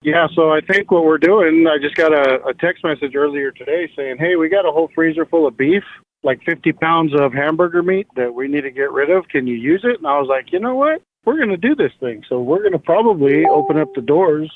Yeah, so I think what we're doing, I just got a text message earlier today saying, hey, we got a whole freezer full of beef, like 50 pounds of hamburger meat that we need to get rid of. Can you use it? And I was like, you know what? We're going to do this thing. So we're going to probably open up the doors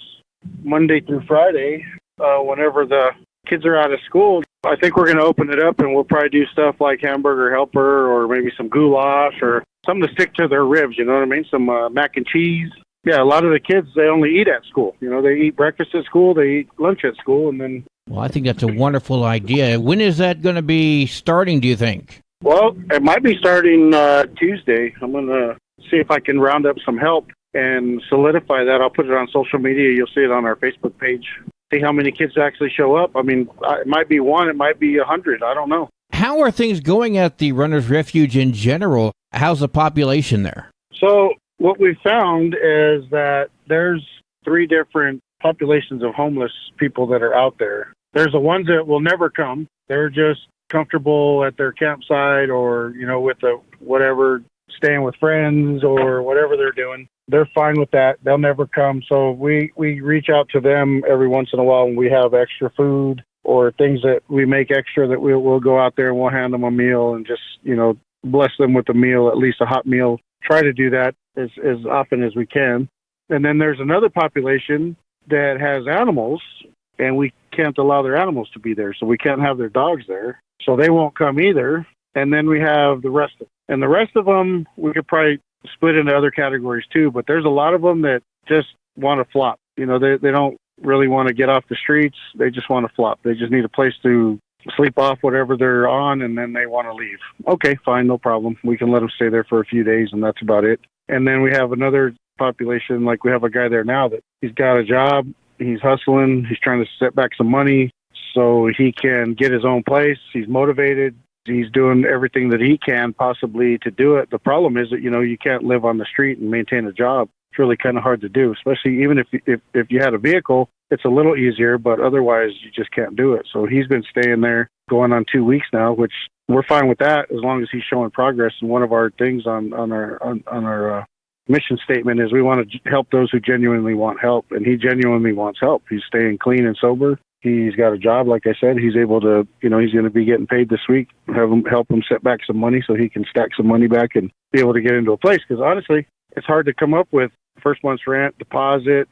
Monday through Friday whenever the kids are out of school. I think we're going to open it up and we'll probably do stuff like hamburger helper or maybe some goulash or something to stick to their ribs, you know what I mean? Some mac and cheese. Yeah, a lot of the kids, they only eat at school. You know, they eat breakfast at school, they eat lunch at school, and then... Well, I think that's a wonderful idea. When is that going to be starting, do you think? Well, it might be starting Tuesday. I'm going to see if I can round up some help and solidify that. I'll put it on social media. You'll see it on our Facebook page. See how many kids actually show up. I mean, it might be one, it might be 100. I don't know. How are things going at the Runner's Refuge in general? How's the population there? So what we found is that there's 3 different populations of homeless people that are out there. There's the ones that will never come. They're just comfortable at their campsite or, you know, with the whatever, staying with friends or whatever they're doing. They're fine with that. They'll never come. So we reach out to them every once in a while when we have extra food or things that we make extra that we'll go out there and we'll hand them a meal and just, you know, bless them with a meal, at least a hot meal. Try to do that as often as we can. And then there's another population that has animals, and we can't allow their animals to be there. So we can't have their dogs there. So they won't come either. And then we have the rest of them. And the rest of them, we could probably split into other categories too. But there's a lot of them that just want to flop. You know, they don't really want to get off the streets. They just want to flop. They just need a place to sleep off whatever they're on, and then they want to leave. Okay, fine, no problem. We can let them stay there for a few days, and that's about it. And then we have another population, like we have a guy there now that he's got a job, he's hustling, he's trying to set back some money so he can get his own place. He's motivated. He's doing everything that he can possibly to do it. The problem is that, you know, you can't live on the street and maintain a job. It's really kind of hard to do, especially even if you had a vehicle. It's a little easier, but otherwise you just can't do it. So he's been staying there going on 2 weeks now, which we're fine with that as long as he's showing progress. And one of our things on our mission statement is we want to help those who genuinely want help, and he genuinely wants help. He's staying clean and sober. He's got a job, like I said. He's able to, you know, he's going to be getting paid this week. Help him set back some money so he can stack some money back and be able to get into a place. Because honestly, it's hard to come up with first month's rent, deposit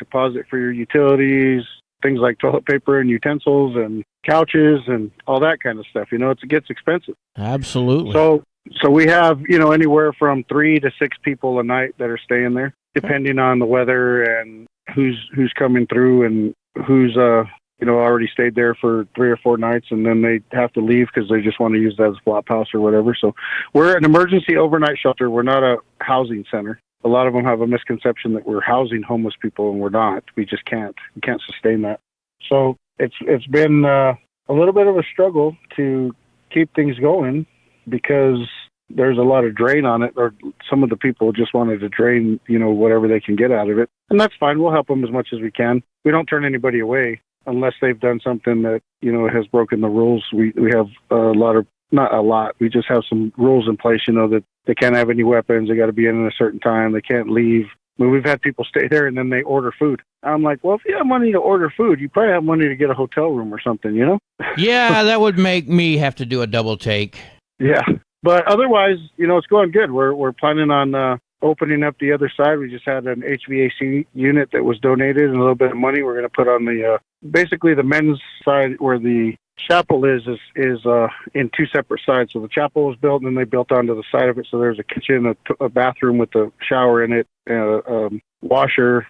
for your utilities, things like toilet paper and utensils and couches and all that kind of stuff. You know, it gets expensive. Absolutely. So we have, you know, anywhere from 3 to 6 people a night that are staying there, depending on the weather and who's coming through and who's you know, already stayed there for 3 or 4 nights, and then they have to leave because they just want to use that as a flop house or whatever. So we're an emergency overnight shelter. We're not a housing center. A lot of them have a misconception that we're housing homeless people, and we're not. We just can't. We can't sustain that. So it's been a little bit of a struggle to keep things going because there's a lot of drain on it, or some of the people just wanted to drain, you know, whatever they can get out of it. And that's fine. We'll help them as much as we can. We don't turn anybody away unless they've done something that, you know, has broken the rules. We have a lot of, not a lot, we just have some rules in place, you know, that they can't have any weapons. They got to be in at a certain time. They can't leave. I mean, we've had people stay there and then they order food. I'm like, well, if you have money to order food, you probably have money to get a hotel room or something, you know? Yeah, that would make me have to do a double take. Yeah. But otherwise, you know, it's going good. We're planning on opening up the other side. We just had an HVAC unit that was donated and a little bit of money we're going to put on the, basically the men's side where the chapel is in 2 separate sides. So the chapel was built and then they built onto the side of it. So there's a kitchen, a bathroom with a shower in it, a washer,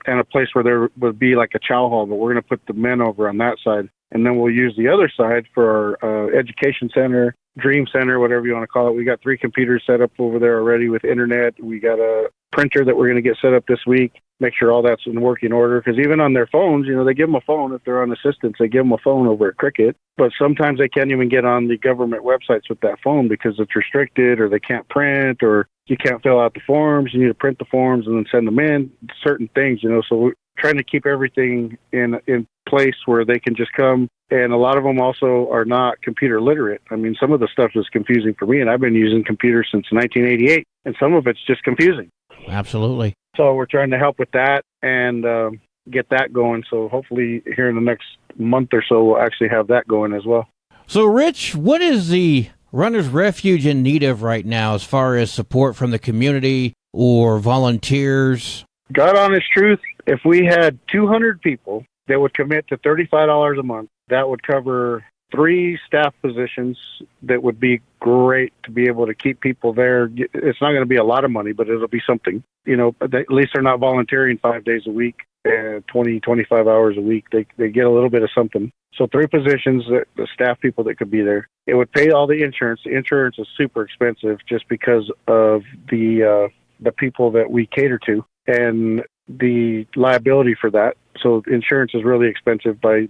and a place where there would be like a chow hall. But we're going to put the men over on that side. And then we'll use the other side for our education center, dream center, whatever you want to call it. We got 3 computers set up over there already with internet. We got a printer that we're going to get set up this week. Make sure all that's in working order. Because even on their phones, you know, they give them a phone. If they're on assistance, they give them a phone over at Cricket. But sometimes they can't even get on the government websites with that phone because it's restricted, or they can't print, or you can't fill out the forms. You need to print the forms and then send them in. Certain things, you know. So we're trying to keep everything in place where they can just come. And a lot of them also are not computer literate. I mean, some of the stuff is confusing for me, and I've been using computers since 1988, and some of it's just confusing. Absolutely. So we're trying to help with that. And get that going. So hopefully here in the next month or so, we'll actually have that going as well. So, Rich, what is the Runners Refuge in need of right now as far as support from the community or volunteers? God honest truth, if we had 200 people that would commit to $35 a month, that would cover 3 staff positions. That would be great to be able to keep people there. It's not going to be a lot of money, but it'll be something. At least they're not volunteering 5 days a week, 20, 25 hours a week. They get a little bit of something. So 3 positions, the staff people that could be there. It would pay all the insurance. The insurance is super expensive just because of the people that we cater to and the liability for that. So insurance is really expensive by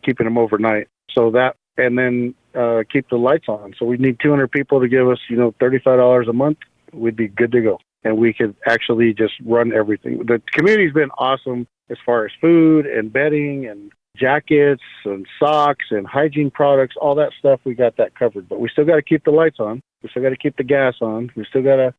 keeping them overnight. So that, and then keep the lights on. So we need 200 people to give us, $35 a month. We'd be good to go. And we could actually just run everything. The community's been awesome as far as food and bedding and jackets and socks and hygiene products, all that stuff. We got that covered. But we still got to keep the lights on. We still got to keep the gas on. We still got to,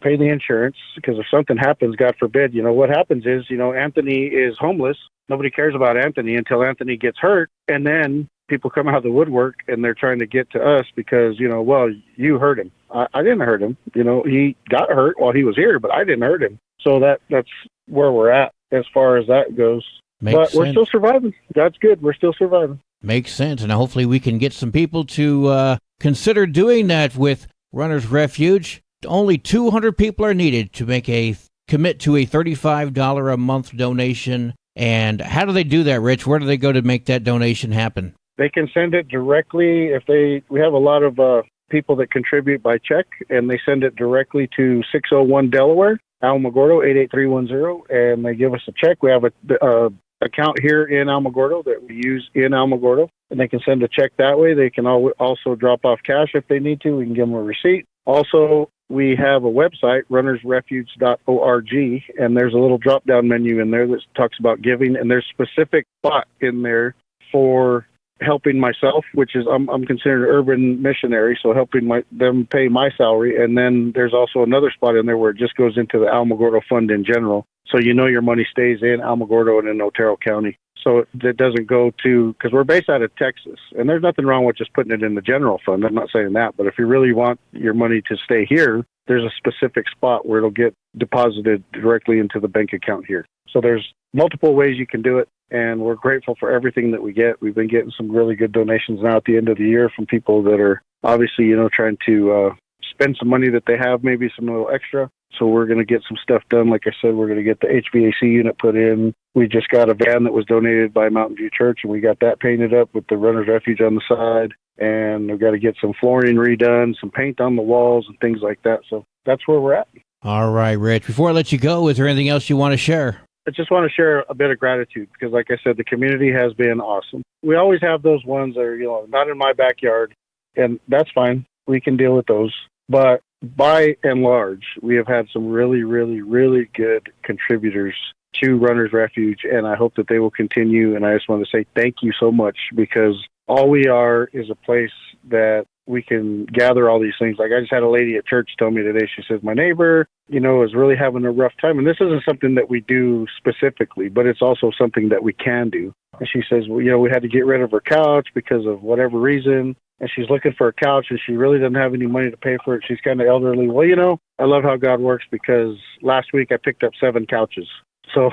pay the insurance, because if something happens, God forbid, what happens is, Anthony is homeless. Nobody cares about Anthony until Anthony gets hurt. And then people come out of the woodwork and they're trying to get to us because, you hurt him. I didn't hurt him. He got hurt while he was here, but I didn't hurt him. So that's where we're at as far as that goes. But we're still surviving. God's good. We're still surviving. Makes sense. And hopefully we can get some people to consider doing that with Runners Refuge. Only 200 people are needed to commit to a $35 a month donation. And how do they do that, Rich? Where do they go to make that donation happen? They can send it directly. We have a lot of people that contribute by check, and they send it directly to 601 Delaware, Alamogordo 88310, and they give us a check. We have a account here in Alamogordo that we use in Alamogordo, and they can send a check that way. They can also drop off cash if they need to. We can give them a receipt. Also, we have a website, runnersrefuge.org, and there's a little drop-down menu in there that talks about giving, and there's a specific spot in there for helping myself, which is I'm considered an urban missionary, so helping them pay my salary. And then there's also another spot in there where it just goes into the Alamogordo Fund in general. So your money stays in Alamogordo and in Otero County. So it doesn't go to, because we're based out of Texas, and there's nothing wrong with just putting it in the general fund. I'm not saying that, but if you really want your money to stay here, there's a specific spot where it'll get deposited directly into the bank account here. So there's multiple ways you can do it, and we're grateful for everything that we get. We've been getting some really good donations now at the end of the year from people that are obviously, trying to spend some money that they have, maybe some little extra. So we're going to get some stuff done. Like I said, we're going to get the HVAC unit put in. We just got a van that was donated by Mountain View Church, and we got that painted up with the Runners Refuge on the side. And we've got to get some flooring redone, some paint on the walls and things like that. So that's where we're at. All right, Rich. Before I let you go, is there anything else you want to share? I just want to share a bit of gratitude because, like I said, the community has been awesome. We always have those ones that are, not in my backyard, and that's fine. We can deal with those. But by and large, we have had some really, really, really good contributors to Runners Refuge, and I hope that they will continue. And I just want to say thank you so much, because all we are is a place that we can gather all these things. Like I just had a lady at church tell me today, she says, my neighbor, is really having a rough time. And this isn't something that we do specifically, but it's also something that we can do. And she says, well, we had to get rid of her couch because of whatever reason. And she's looking for a couch, and she really doesn't have any money to pay for it. She's kind of elderly. Well, I love how God works, because last week I picked up 7 couches. So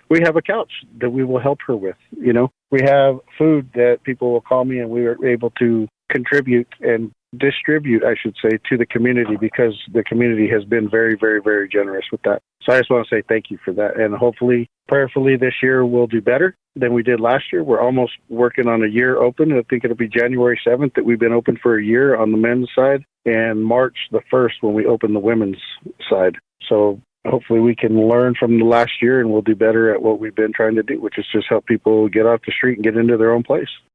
we have a couch that we will help her with. We have food that people will call me, and we are able to contribute and distribute, I should say, to the community, because the community has been very, very, very generous with that. So I just want to say thank you for that. And hopefully, prayerfully, this year we'll do better than we did last year. We're almost working on a year open. I think it'll be January 7th that we've been open for a year on the men's side, and March the 1st when we open the women's side. So hopefully we can learn from the last year, and we'll do better at what we've been trying to do, which is just help people get off the street and get into their own place.